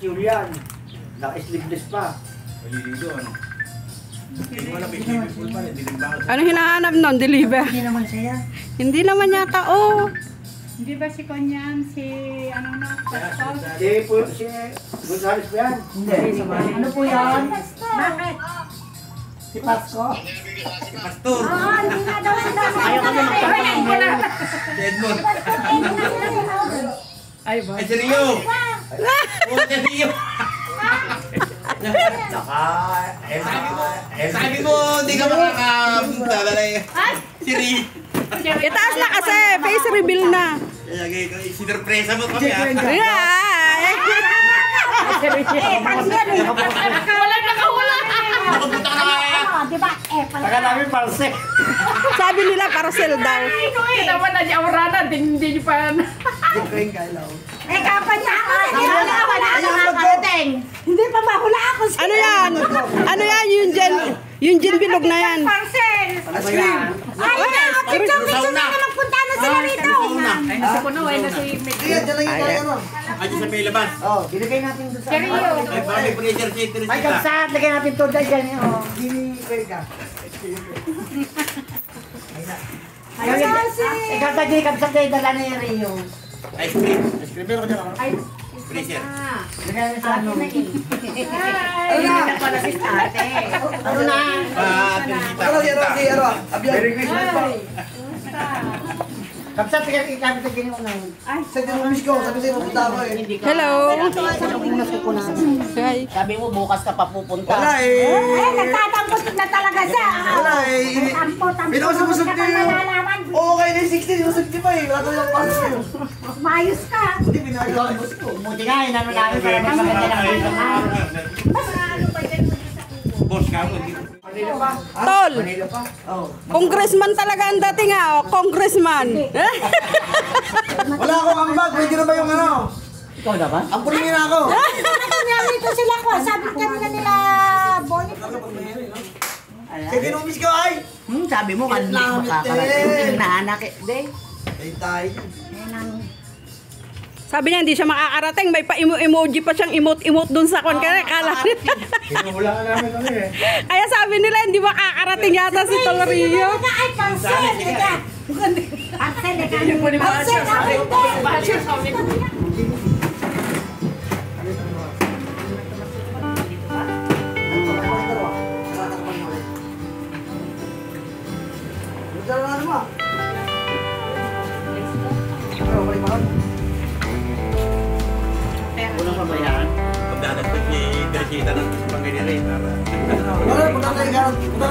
Julian, naka-sleeveless pa. Maliligo, ano? Hindi mo lang baby full pa rin. Ano hinahanap nun? Deliver? Hindi naman siya. Hindi naman yata, oh. Hindi ba si Konyan, si ano na, Pascal? Si Gonzales po yan. Hindi. Ano po yan? Bakit? Si Pasco. Pastor! Hindi na daw sila. Ayaw kami magpapalambay. Si Edmond! Ay ba? Ay, si Rio! Oo, si Rio! Saka, Sabi mo, hindi ka makakapunta. Si Rio! Itaas na kasi, face reveal na. Sinurpresa mo kami, ha? Yeah. Wala nakahula. Nakapunta ka na kaya! Diba? saka namin parse. Sabi nila parcel daw. Hindi naman na niya orana, hindi pa. Kapan niya ako? Wala nakakarating. Hindi pa mahula ako. Ano yan? Ano yan? Yung gin bilog na yan. Parcel. Ano yan? Ay, picture na magpunta na sila rito. Ay, nasa puno, ay nasa Sige, dyan lang yung tayo ano. Ay, sa may labas. Oh, binigay natin doon sa... Seryo. Ay, baka may pressure si Ay, Teresita. kamsat, lagay natin to dyan. Oh, gini, ka. Ikaw ka dyan, kamsat kayo dala na yung Rio. Ice cream. Escribir ko dyan ako. Pressure. Lagay natin sa ano. Ano na? Teresita. Merry Christmas po. Kamsat, kami sa gini ko na yun. Sa dinamis ko, sabi sa'yo, pupunta ako eh. Hello. Hi. Sabi mo bukas ka pa pupunta. Wala eh. Nagtatampot na talaga siya. Wala eh. Pinakasamusog ko yung... Okay na yung 60, yung 60 pa eh. Wala ko yung pass ko. Mayos ka. Hindi, pinagawa ko ko. Buti nga, inano namin para mas maganda lang kayo. Boss ka mo. Tol. Manila pa? Oo. Congressman talaga ang dating oh. Congressman. Wala akong ambag. Pwede na ba yung ano? Ikaw na ba? Ampunin niyo na ako. Nito sila ko. Sabi kanina nila, Bonnie. Sa dinumis ko ay. Sabi mo kanina makakarating na anak eh. Hindi. Ay tayo. Sabi niya hindi siya makakarating. May pa-emoji pa siyang emote dun sa kon. Kaya kala nila. Pinuhulaan namin kami eh. Kaya sabi nila hindi makakarating yata si Tol Rio. Ay, pansel. Pansel. Pansel. Unang pabayaan. Pagdadagdag si Teresita ng pangganyan rin. Punta na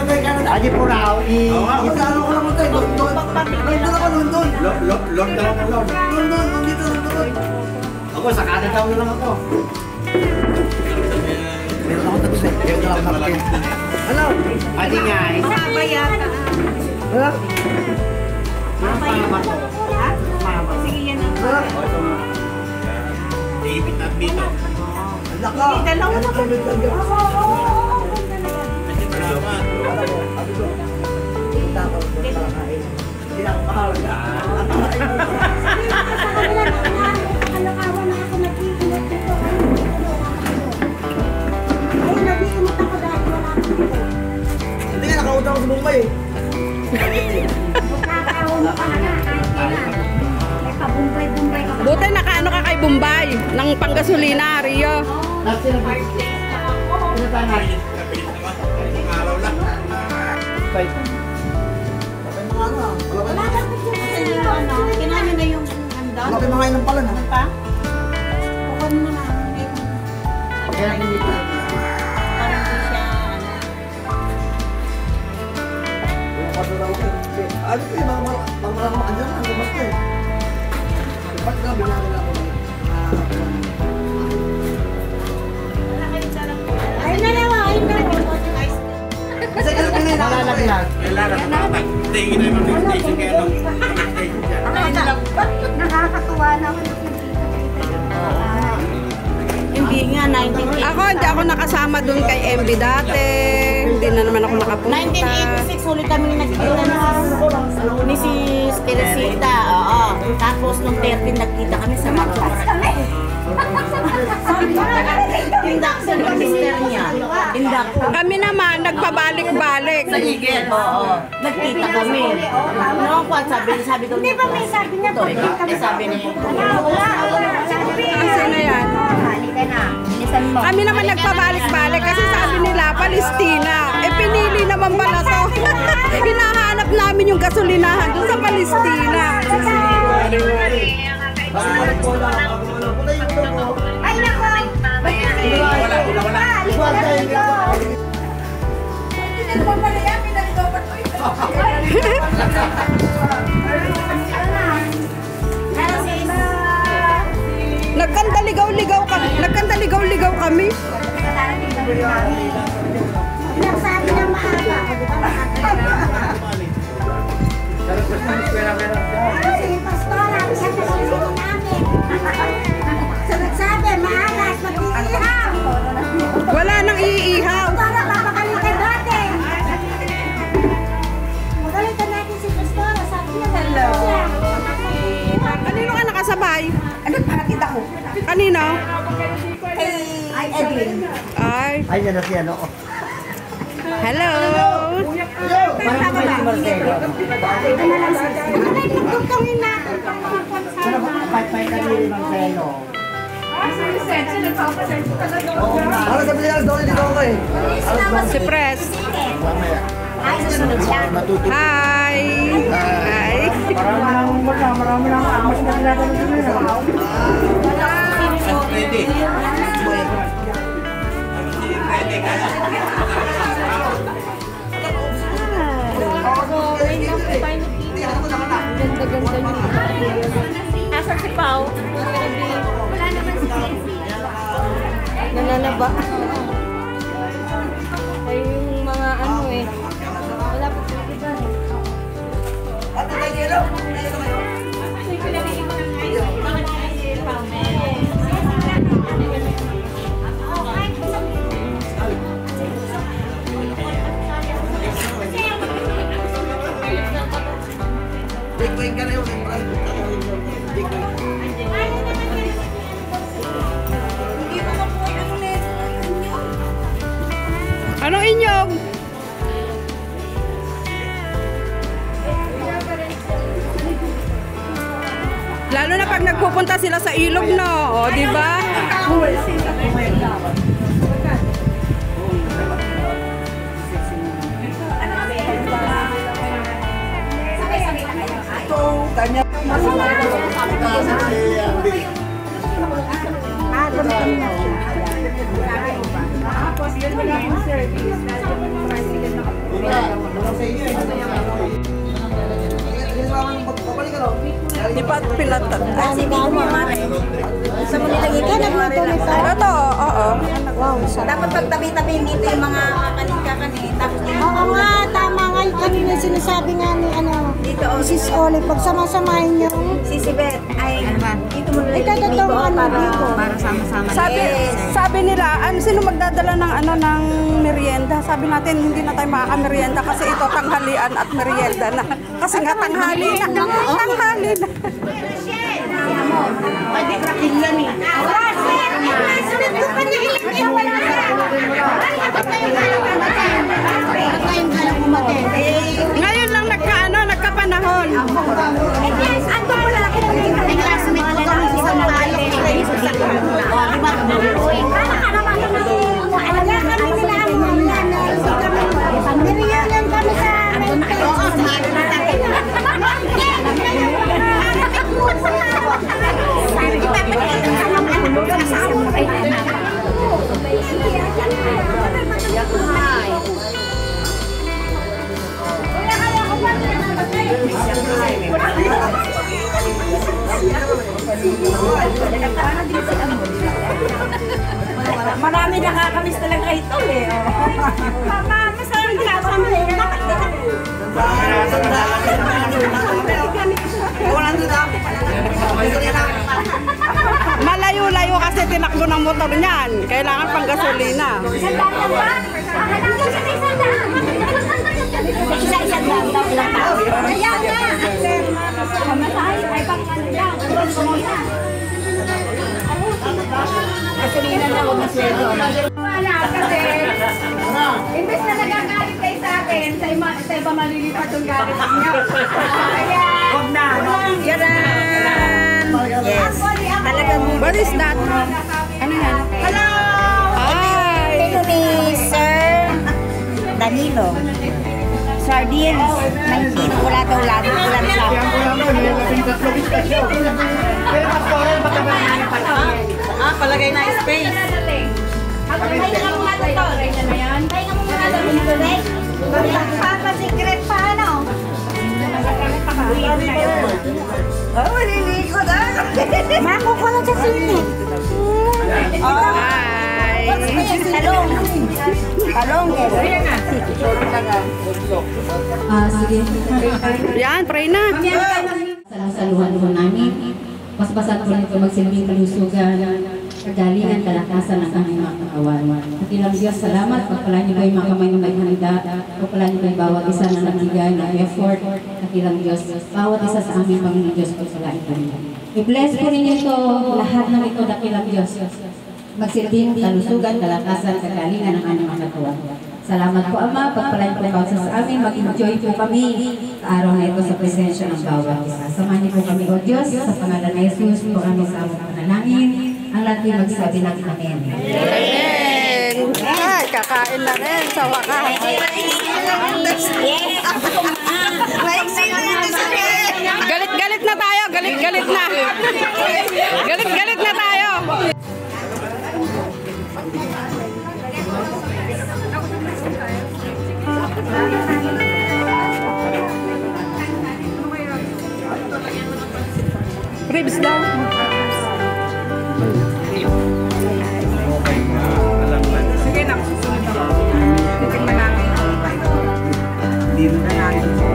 tayo kanan. Aji po na ako Ano ko lang tayo. London ako, London. Lord daw ako, Lord. London, nandito, London. Ako, sa kada daw na lang ako. Meron ako tapos eh. Meron ako napkin. Ano? Adi nga eh. Mabayata. Ano? Sige, yan ang David at dito. Laka. dalawa na Kasi salamat. Hindi nga nakaunta ako sa Mumbai eh. Buti nakaano ka kay Bombay ng panggasolina, Rio. Kapilit naman. Ang araw lang. Sabay mga ano ah. Kinanin na yung handa. Malaki mga ilang pala na. Pa? Bukod mo na. Kaya hindi ko. Parang di siya, Ano ko yung mga maramang andyan na. Ano ba ito eh? Ba't na binagin ako? Ay na naman, ay na naman. Kasi ganun ka na Malalaglag. Kailangan dapat. Tingin na yung mga station kaya nung station dyan. Nakakatuwa naman. Hindi nga, 1986. Ako, hindi ako nakasama doon kay MB dati. Hindi na naman ako nakapunta. 1986, ulit kami nagkita ni Sis Teresita. Oo. Tapos nung 13, nagkita kami sa mga induction ng sister niya. Induction. Kami naman, nagpabalik-balik. Sa Igel. Oo. Nagkita kami. No, what? Sabi ko. Di ba may sabi niya po? Sabi niya. Wala. Kasi na yan. Halika na. Bilisan mo. Kami naman nagpabalik-balik kasi sabi nila, Palestina. Eh, pinili naman pala to. Hinahanap namin yung gasolinahan doon sa Palestina. Ay, nako. Nagkandaligaw-ligaw kami. Nagsabi ng maaga. Si Pastora, siya kasi namin. Sabi, maagas, mag-iihaw. Wala nang iihaw. Pastora, papakain kay dati. Magalitan natin si Pastora. Sabi niya, hello. Kanino ka nakasabay? Ano, pakatid ako? Kanino? Ay, Edwin. Ay, Ay, yan na siya, no? hello. Parang kami si Marcelo. Nagtutungin na. Pay kami ni Marcelo. Para sa Pilipinas, doon dito ako eh. Si Pres. Ay, susunod siya. Hi. Hi. Marami lang mas naglalaban dito. Ready. Asan si Pao? Wala naman si Casey. Nananaba. Ay, yung mga ano eh. Wala pa sila iba eh. Big-wing ka na yun. Big-wing. Anong inyong? Lalo na pag nagpupunta sila sa ilog, no? O, di ba? Di pa pilatan. Kasi hindi ko mamari. Sa mo nilagay ka, nagluto nito. Ito, oo. Wow, dapat pagtabi-tabi dito yung mga kanin-kakanin. Tapos oo nga, tama nga. Kanina sinasabi nga ni dito, Mrs. Oli, pag sama-samahin yung si Beth, ay dito mo nilagay dito para sama-sama. Sabi nila, sino magdadala ng ng merienda? Sabi natin, hindi na tayo makaka-merienda kasi ito tanghalian at merienda na. Kasi nga tanghali na. Tanghali na. Pwede rakin yan eh. Sunod ko pa niya ilagay. Wala na. Ngayon lang nagkapanahon. Ang lalaki na yung classmate ko kami sa mga marami nakakamiss talaga ito eh. Mama, masarap kasama eh. Wala na. Malayo-layo kasi tinakbo ng motor niyan. Kailangan pang gasolina. Isa-isang lang daw ilang tao. Ayan na! Gasolina na, huwag na sweldo. Wala kasi, imbes na nagagalit kayo sa akin, sa iba malilipat yung galit niyo. Kaya, Huwag na. Yaran! Yes. Talagang What is that? Ano yan? hello! Hi! Ito ni Sir Danilo. Sardines. Nandito wala daw lado. Ulam sa Palagay na space. Papa-secret pa, ano? Oh, malilikod, ah! Makukulang sa sinit. Hi! Talong. Talong, Sige. Yan, pray na. Saluhan po namin. Paspasan po nito magsilbing kalusugan, kagalingan, kalakasan ng aming mga kaawaan. Dakilang Diyos, salamat. Pagpalaan niyo kayo mga kamay ng may handa. Pagpalaan niyo kayo bawat isa na nagbigay ng effort. Dakilang Diyos, bawat isa sa aming Panginoon Diyos, pagpalaan kami. I-bless po ninyo ito, lahat ng ito, dakilang Diyos. Magsilbing kalusugan, kalakasan, kagalingan ng aming mga kaawaan. Salamat po, Ama. Pagpalain po bawat sa amin. Mag-enjoy po kami sa araw na ito sa presensya ng bawat isa. Samahan niyo po kami, O Diyos, sa pangalan ng Jesus po kami sa aming panalangin. Ang lahat ay magsabi ng Amen. Amen! Ay, kakain na rin sa wakas. Galit-galit na tayo! Galit-galit na! Galit-galit na tayo! Ribs daw. Sige na, susunod ako. Titignan namin. Hindi na natin.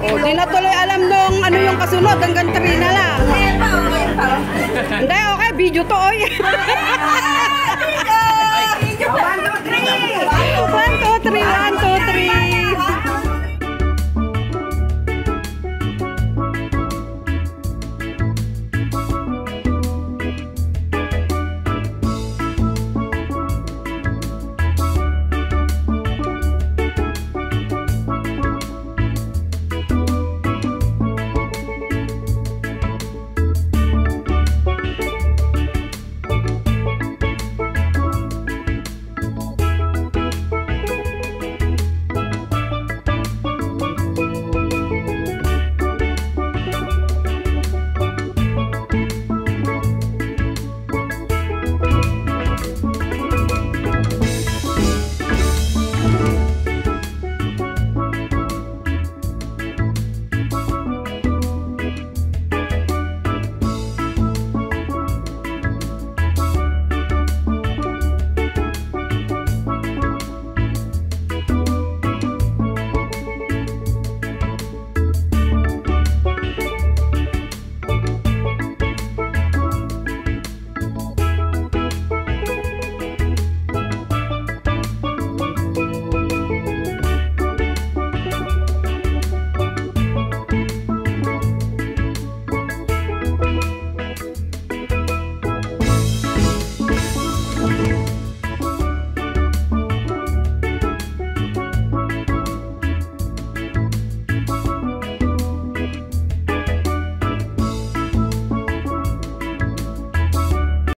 O, di na tuloy alam nung ano yung kasunod, hanggang 3 na lang. Hindi, okay, video to, oy. 1, 2, 3, 1, 2,